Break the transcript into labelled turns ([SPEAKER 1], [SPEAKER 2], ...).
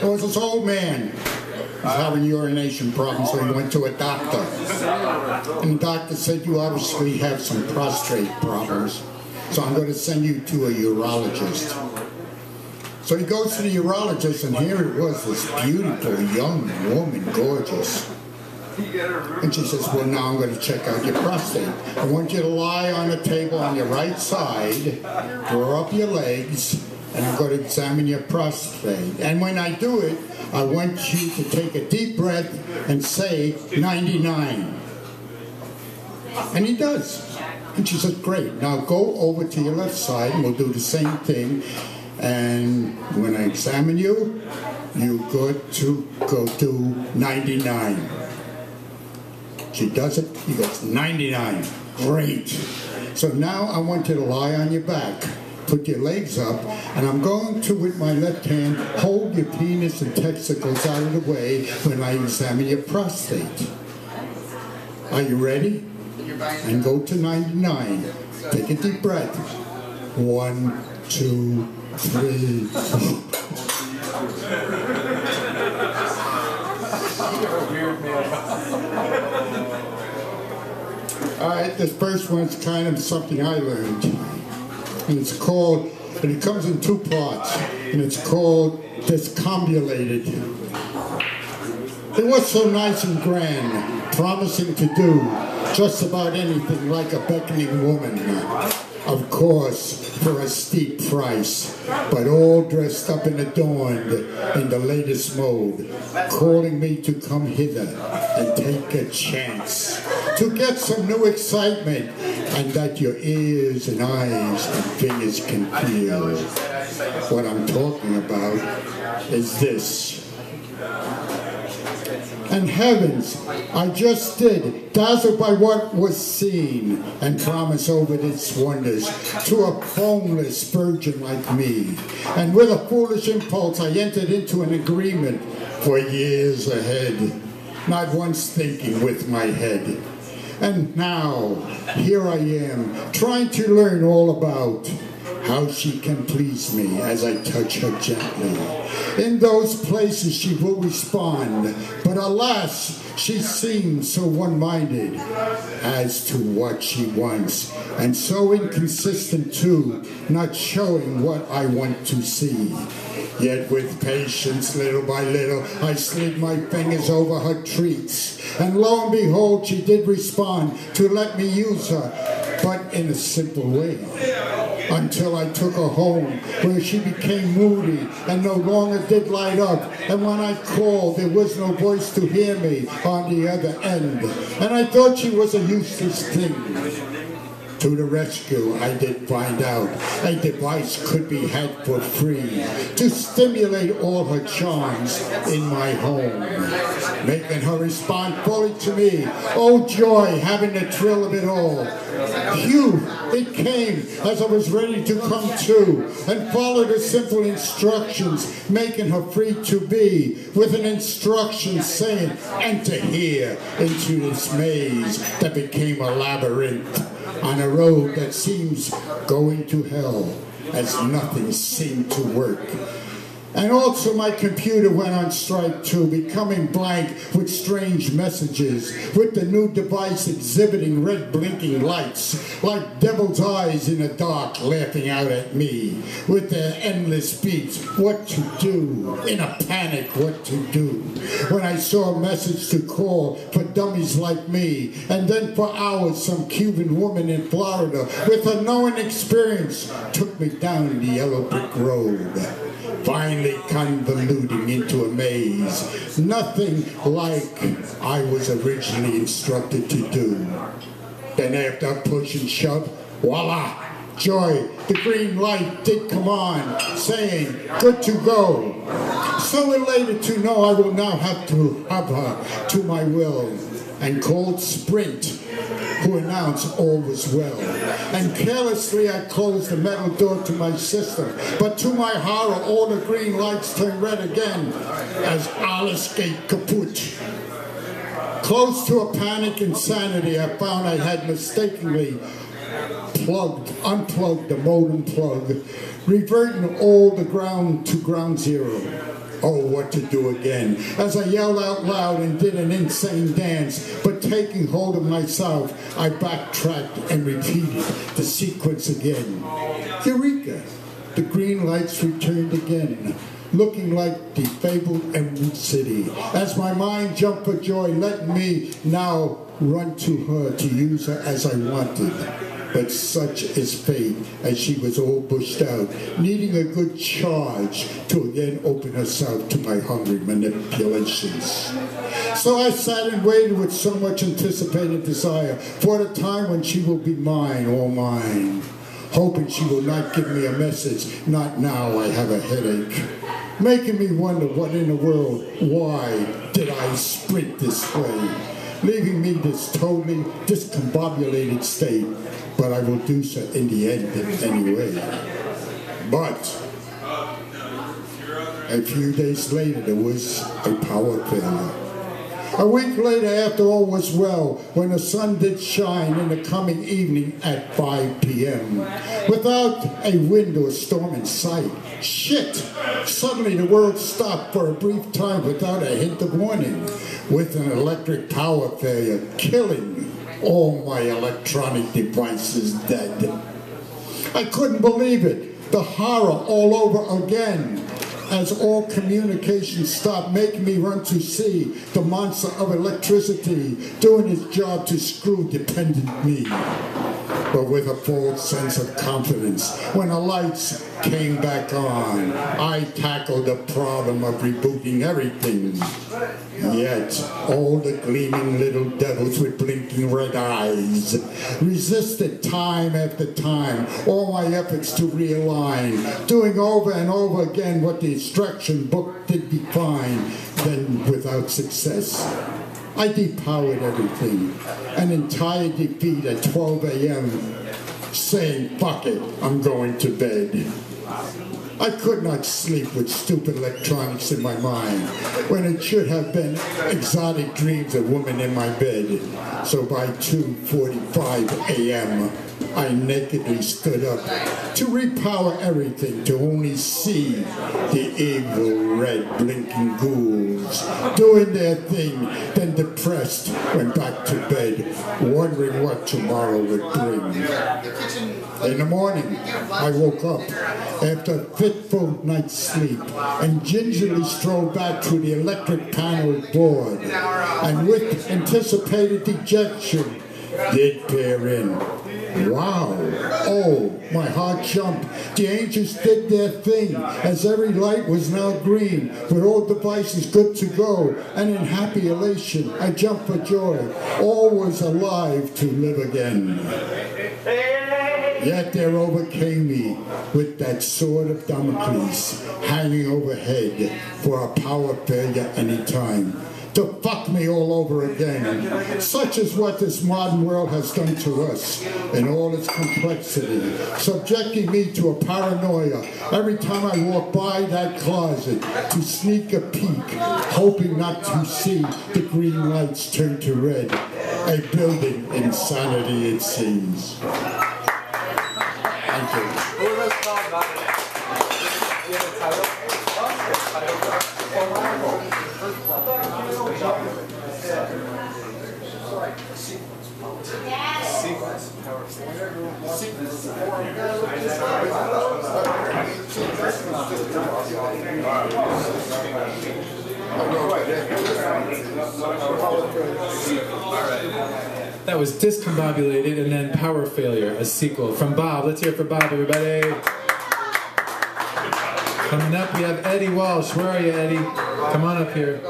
[SPEAKER 1] There was this old man who was having urination problems, so he went to a doctor. And the doctor said, you obviously have some prostate problems, so I'm going to send you to a urologist. So he goes to the urologist, and here it was, this beautiful young woman, gorgeous. And she says, well, now I'm going to check out your prostate. I want you to lie on the table on your right side, draw up your legs, and I'm going to examine your prostate. And when I do it, I want you to take a deep breath and say 99. And he does. And she says, great. Now go over to your left side, and we'll do the same thing. And when I examine you, you're good to go to 99. She does it, he goes, 99. Great. So now I want you to lie on your back, put your legs up, and I'm going to, with my left hand, hold your penis and testicles out of the way when I examine your prostate. Are you ready? And go to 99. Take a deep breath. 1, 2, 3, 4. Alright, this first one's kind of something I learned. And it's called, and it comes in 2 parts, and it's called Discombobulated. It was so nice and grand, promising to do just about anything like a beckoning woman. Of course, for a steep price, but all dressed up and adorned in the latest mode, calling me to come hither and take a chance, to get some new excitement, and that your ears and eyes and fingers can feel. What I'm talking about is this. And heavens, I just did, dazzled by what was seen, and promise over its wonders to a homeless virgin like me. And with a foolish impulse, I entered into an agreement for years ahead, not once thinking with my head. And now, here I am, trying to learn all about how she can please me as I touch her gently. In those places she will respond, but alas, she seems so one-minded as to what she wants, and so inconsistent too, not showing what I want to see. Yet with patience, little by little, I slid my fingers over her treats, and lo and behold, she did respond to let me use her, but in a simple way. Until I took her home, where she became moody and no longer did light up. And when I called, there was no voice to hear me on the other end. And I thought she was a useless thing. To the rescue, I did find out a device could be had for free to stimulate all her charms in my home, making her respond fully to me. Oh joy, having the thrill of it all. Phew, it came as I was ready to come to, and followed the simple instructions, making her free to be, with an instruction saying, enter here into this maze that became a labyrinth, on a road that seems going to hell, as nothing seemed to work. And also my computer went on strike too, becoming blank with strange messages, with the new device exhibiting red blinking lights, like devil's eyes in the dark laughing out at me, with their endless beats, what to do, in a panic what to do. When I saw a message to call for dummies like me, and then for hours some Cuban woman in Florida, with a known experience, took me down the yellow brick road, finally convoluting into a maze, nothing like I was originally instructed to do. Then after push and shove, voila, joy, the green light did come on, saying, good to go. So elated to know I will now have to have her to my will, and called Sprint, who announced all was well. And carelessly I closed the metal door to my system, but to my horror all the green lights turned red again as Alice gate kaput. Close to a panic insanity, I found I had mistakenly unplugged the modem plug, reverting all the ground to ground zero. oh, what to do again. As I yelled out loud and did an insane dance, but taking hold of myself, I backtracked and repeated the sequence again. Eureka! The green lights returned again, looking like the fabled Emerald City. As my mind jumped for joy, letting me now run to her to use her as I wanted. But such is fate, as she was all bushed out, needing a good charge to again open herself to my hungry manipulations. So I sat and waited with so much anticipated desire for the time when she will be mine, all mine. Hoping she will not give me a message, not now, I have a headache. Making me wonder what in the world, why did I sprint this way? Leaving me this totally discombobulated state, but I will do so in the end anyway. But a few days later, there was a power failure. A week later, after all was well, when the sun did shine in the coming evening at 5 p.m. Without a wind or storm in sight. Shit! Suddenly the world stopped for a brief time without a hint of warning, with an electric power failure killing all my electronic devices dead. I couldn't believe it. The horror all over again. As all communication stopped, making me run to see the monster of electricity doing its job to screw dependent me. But with a false sense of confidence, when the lights came back on, I tackled the problem of rebooting everything. Yet, all the gleaming little devils with blinking red eyes resisted time after time all my efforts to realign, doing over and over again what the instruction book did define, then without success. I depowered everything, an entire defeat at 12 a.m., saying, fuck it, I'm going to bed. I could not sleep with stupid electronics in my mind, when it should have been exotic dreams of women in my bed. So by 2:45 a.m., I nakedly stood up to repower everything, to only see the evil red blinking ghouls doing their thing, then depressed went back to bed, wondering what tomorrow would bring. In the morning, I woke up after a fitful night's sleep and gingerly strolled back to the electric panel board, and with anticipated dejection did peer in. Wow! Oh, my heart jumped. The angels did their thing, as every light was now green, with all devices good to go, and in happy elation, I jumped for joy. All was alive to live again. Yet there overcame me with that sword of Damocles hanging overhead for a power failure any time, to fuck me all over again. Such is what this modern world has done to us in all its complexity, subjecting me to a paranoia every time I walk by that closet to sneak a peek, hoping not to see the green lights turn to red. A building insanity, it seems. Thank you.
[SPEAKER 2] Who was called about it? Do you have a title? Sequence.
[SPEAKER 3] That was Discombobulated and then Power Failure, a sequel from Bob. Let's hear it for Bob, everybody. Coming up, we have Eddie Walsh. Where are you, Eddie? Come on up here.